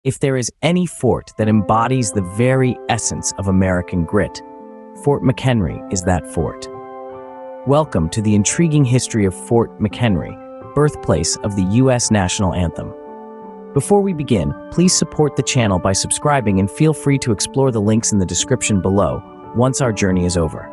If there is any fort that embodies the very essence of American grit, Fort McHenry is that fort. Welcome to the intriguing history of Fort McHenry, birthplace of the U.S. national anthem. Before we begin, please support the channel by subscribing and feel free to explore the links in the description below once our journey is over.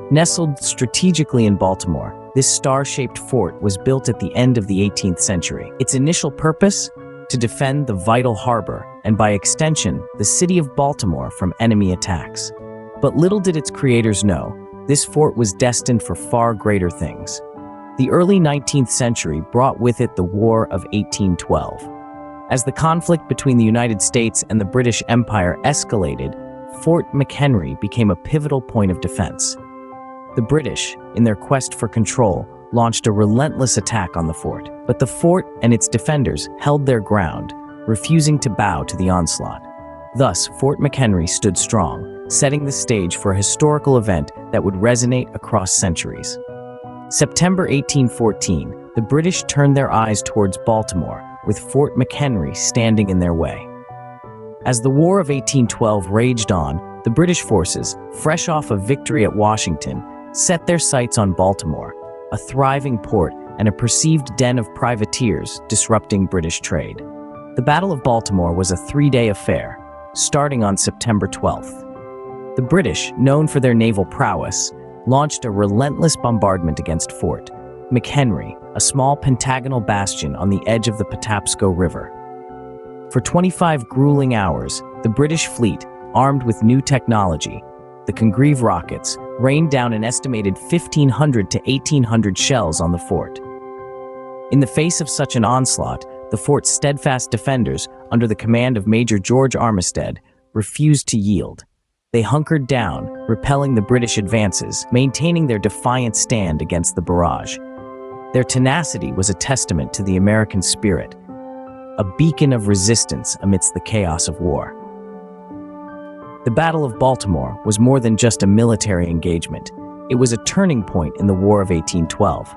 Nestled strategically in Baltimore, this star-shaped fort was built at the end of the 18th century. Its initial purpose? To defend the vital harbor, and by extension, the city of Baltimore from enemy attacks. But little did its creators know, this fort was destined for far greater things. The early 19th century brought with it the War of 1812. As the conflict between the United States and the British Empire escalated, Fort McHenry became a pivotal point of defense. The British, in their quest for control, launched a relentless attack on the fort, but the fort and its defenders held their ground, refusing to bow to the onslaught. Thus, Fort McHenry stood strong, setting the stage for a historical event that would resonate across centuries. September 1814, the British turned their eyes towards Baltimore, with Fort McHenry standing in their way. As the War of 1812 raged on, the British forces, fresh off a victory at Washington, set their sights on Baltimore, a thriving port and a perceived den of privateers disrupting British trade. The Battle of Baltimore was a three-day affair, starting on September 12th. The British, known for their naval prowess, launched a relentless bombardment against Fort McHenry, a small pentagonal bastion on the edge of the Patapsco River. For 25 grueling hours, the British fleet, armed with new technology, the Congreve rockets, rained down an estimated 1,500 to 1,800 shells on the fort. In the face of such an onslaught, the fort's steadfast defenders, under the command of Major George Armistead, refused to yield. They hunkered down, repelling the British advances, maintaining their defiant stand against the barrage. Their tenacity was a testament to the American spirit, a beacon of resistance amidst the chaos of war. The Battle of Baltimore was more than just a military engagement. It was a turning point in the War of 1812.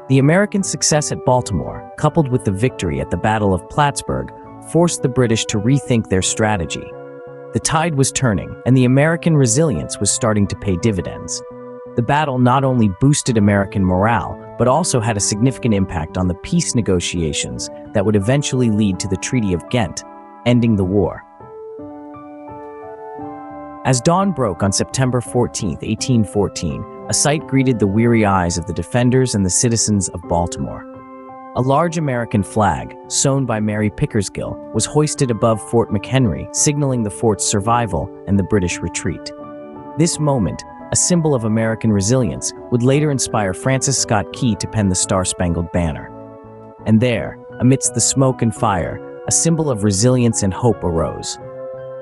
The American success at Baltimore, coupled with the victory at the Battle of Plattsburgh, forced the British to rethink their strategy. The tide was turning, and the American resilience was starting to pay dividends. The battle not only boosted American morale, but also had a significant impact on the peace negotiations that would eventually lead to the Treaty of Ghent, ending the war. As dawn broke on September 14, 1814, a sight greeted the weary eyes of the defenders and the citizens of Baltimore. A large American flag, sewn by Mary Pickersgill, was hoisted above Fort McHenry, signaling the fort's survival and the British retreat. This moment, a symbol of American resilience, would later inspire Francis Scott Key to pen the Star-Spangled Banner. And there, amidst the smoke and fire, a symbol of resilience and hope arose.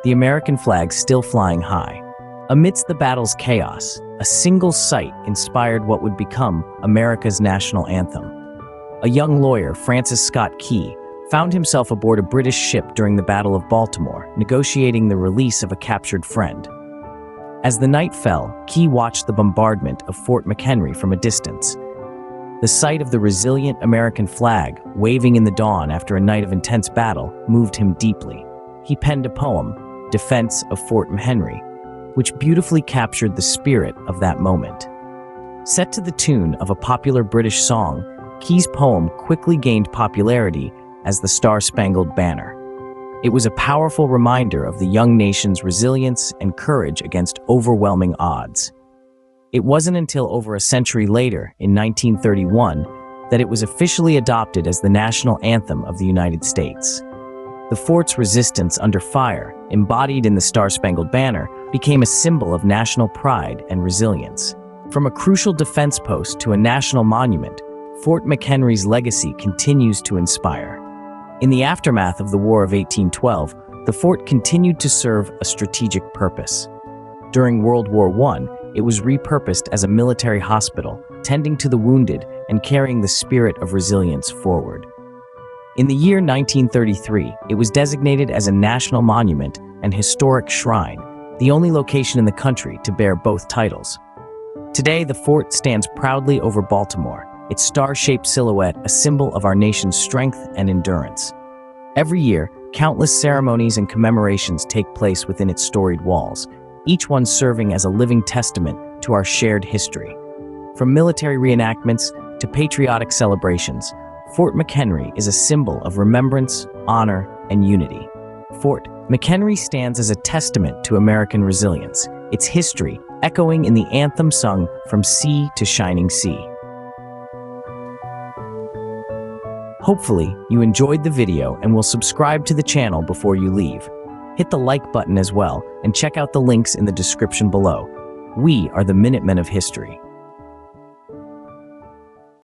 The American flag still flying high. Amidst the battle's chaos, a single sight inspired what would become America's national anthem. A young lawyer, Francis Scott Key, found himself aboard a British ship during the Battle of Baltimore, negotiating the release of a captured friend. As the night fell, Key watched the bombardment of Fort McHenry from a distance. The sight of the resilient American flag, waving in the dawn after a night of intense battle, moved him deeply. He penned a poem, Defense of Fort McHenry, which beautifully captured the spirit of that moment. Set to the tune of a popular British song, Key's poem quickly gained popularity as the Star-Spangled Banner. It was a powerful reminder of the young nation's resilience and courage against overwhelming odds. It wasn't until over a century later, in 1931, that it was officially adopted as the national anthem of the United States. The fort's resistance under fire, embodied in the Star-Spangled Banner, became a symbol of national pride and resilience. From a crucial defense post to a national monument, Fort McHenry's legacy continues to inspire. In the aftermath of the War of 1812, the fort continued to serve a strategic purpose. During World War I, it was repurposed as a military hospital, tending to the wounded and carrying the spirit of resilience forward. In the year 1933, it was designated as a national monument and historic shrine, the only location in the country to bear both titles. Today, the fort stands proudly over Baltimore, its star-shaped silhouette a symbol of our nation's strength and endurance. Every year, countless ceremonies and commemorations take place within its storied walls, each one serving as a living testament to our shared history. From military reenactments to patriotic celebrations, Fort McHenry is a symbol of remembrance, honor, and unity. Fort McHenry stands as a testament to American resilience, its history echoing in the anthem sung from sea to shining sea. Hopefully, you enjoyed the video and will subscribe to the channel before you leave. Hit the like button as well and check out the links in the description below. We are the Minutemen of History.